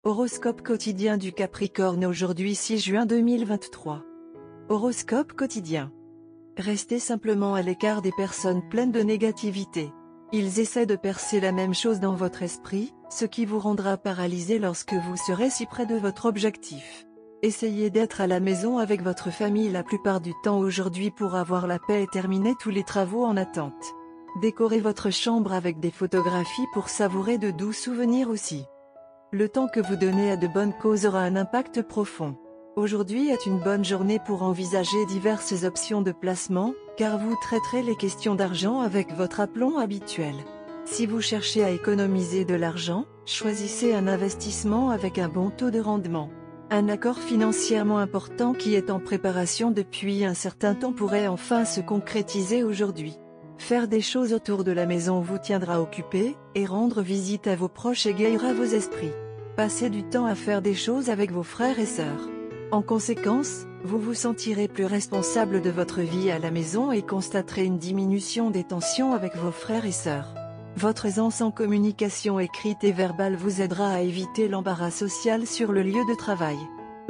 Horoscope quotidien du Capricorne aujourd'hui 6 juin 2023. Horoscope quotidien. Restez simplement à l'écart des personnes pleines de négativité. Ils essaient de percer la même chose dans votre esprit, ce qui vous rendra paralysé lorsque vous serez si près de votre objectif. Essayez d'être à la maison avec votre famille la plupart du temps aujourd'hui pour avoir la paix et terminer tous les travaux en attente. Décorez votre chambre avec des photographies pour savourer de doux souvenirs aussi. Le temps que vous donnez à de bonnes causes aura un impact profond. Aujourd'hui est une bonne journée pour envisager diverses options de placement, car vous traiterez les questions d'argent avec votre aplomb habituel. Si vous cherchez à économiser de l'argent, choisissez un investissement avec un bon taux de rendement. Un accord financièrement important qui est en préparation depuis un certain temps pourrait enfin se concrétiser aujourd'hui. Faire des choses autour de la maison vous tiendra occupé, et rendre visite à vos proches égayera vos esprits. Passez du temps à faire des choses avec vos frères et sœurs. En conséquence, vous vous sentirez plus responsable de votre vie à la maison et constaterez une diminution des tensions avec vos frères et sœurs. Votre aisance en communication écrite et verbale vous aidera à éviter l'embarras social sur le lieu de travail.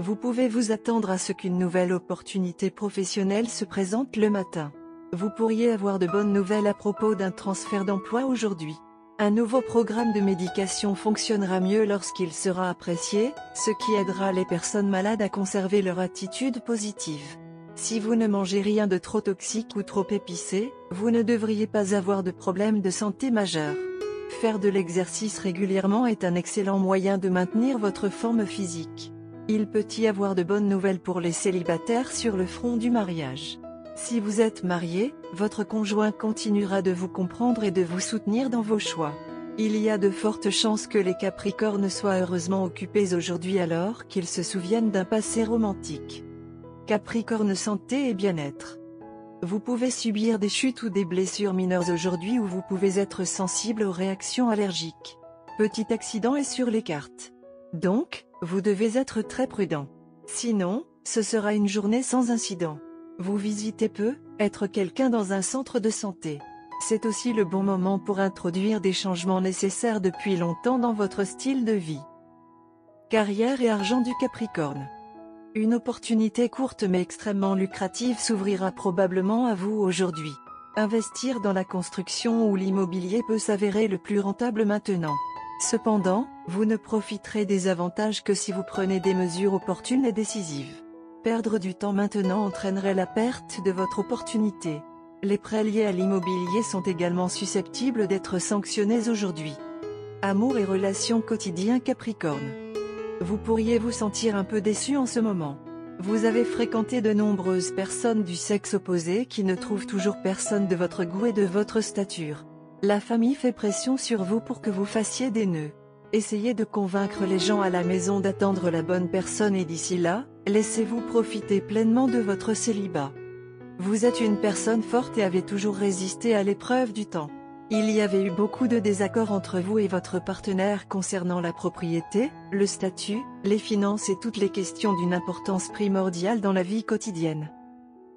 Vous pouvez vous attendre à ce qu'une nouvelle opportunité professionnelle se présente le matin. Vous pourriez avoir de bonnes nouvelles à propos d'un transfert d'emploi aujourd'hui. Un nouveau programme de médication fonctionnera mieux lorsqu'il sera apprécié, ce qui aidera les personnes malades à conserver leur attitude positive. Si vous ne mangez rien de trop toxique ou trop épicé, vous ne devriez pas avoir de problème de santé majeur. Faire de l'exercice régulièrement est un excellent moyen de maintenir votre forme physique. Il peut y avoir de bonnes nouvelles pour les célibataires sur le front du mariage. Si vous êtes marié, votre conjoint continuera de vous comprendre et de vous soutenir dans vos choix. Il y a de fortes chances que les Capricornes soient heureusement occupés aujourd'hui alors qu'ils se souviennent d'un passé romantique. Capricorne santé et bien-être. Vous pouvez subir des chutes ou des blessures mineures aujourd'hui ou vous pouvez être sensible aux réactions allergiques. Petit accident est sur les cartes. Donc, vous devez être très prudent. Sinon, ce sera une journée sans incident. Vous visitez peu, être quelqu'un dans un centre de santé. C'est aussi le bon moment pour introduire des changements nécessaires depuis longtemps dans votre style de vie. Carrière et argent du Capricorne. Une opportunité courte mais extrêmement lucrative s'ouvrira probablement à vous aujourd'hui. Investir dans la construction ou l'immobilier peut s'avérer le plus rentable maintenant. Cependant, vous ne profiterez des avantages que si vous prenez des mesures opportunes et décisives. Perdre du temps maintenant entraînerait la perte de votre opportunité. Les prêts liés à l'immobilier sont également susceptibles d'être sanctionnés aujourd'hui. Amour et relations quotidiens Capricorne. Vous pourriez vous sentir un peu déçu en ce moment. Vous avez fréquenté de nombreuses personnes du sexe opposé qui ne trouvent toujours personne de votre goût et de votre stature. La famille fait pression sur vous pour que vous fassiez des nœuds. Essayez de convaincre les gens à la maison d'attendre la bonne personne et d'ici là, laissez-vous profiter pleinement de votre célibat. Vous êtes une personne forte et avez toujours résisté à l'épreuve du temps. Il y avait eu beaucoup de désaccords entre vous et votre partenaire concernant la propriété, le statut, les finances et toutes les questions d'une importance primordiale dans la vie quotidienne.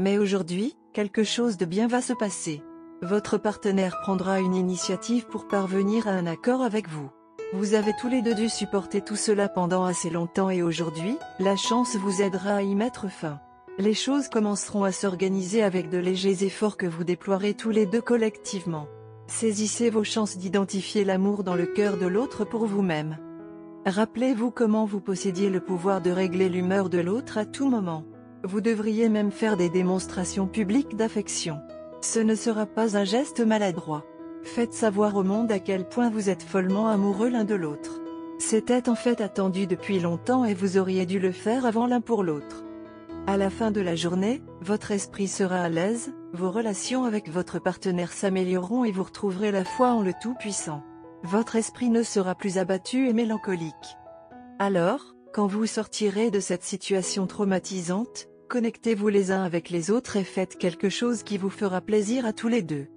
Mais aujourd'hui, quelque chose de bien va se passer. Votre partenaire prendra une initiative pour parvenir à un accord avec vous. Vous avez tous les deux dû supporter tout cela pendant assez longtemps et aujourd'hui, la chance vous aidera à y mettre fin. Les choses commenceront à s'organiser avec de légers efforts que vous déploierez tous les deux collectivement. Saisissez vos chances d'identifier l'amour dans le cœur de l'autre pour vous-même. Rappelez-vous comment vous possédiez le pouvoir de régler l'humeur de l'autre à tout moment. Vous devriez même faire des démonstrations publiques d'affection. Ce ne sera pas un geste maladroit. Faites savoir au monde à quel point vous êtes follement amoureux l'un de l'autre. C'était en fait attendu depuis longtemps et vous auriez dû le faire avant l'un pour l'autre. À la fin de la journée, votre esprit sera à l'aise, vos relations avec votre partenaire s'amélioreront et vous retrouverez la foi en le Tout-Puissant. Votre esprit ne sera plus abattu et mélancolique. Alors, quand vous sortirez de cette situation traumatisante, connectez-vous les uns avec les autres et faites quelque chose qui vous fera plaisir à tous les deux.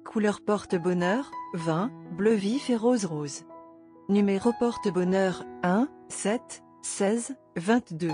Couleur porte-bonheur, 20, bleu vif et rose. Numéro porte-bonheur, 1, 7, 16, 22.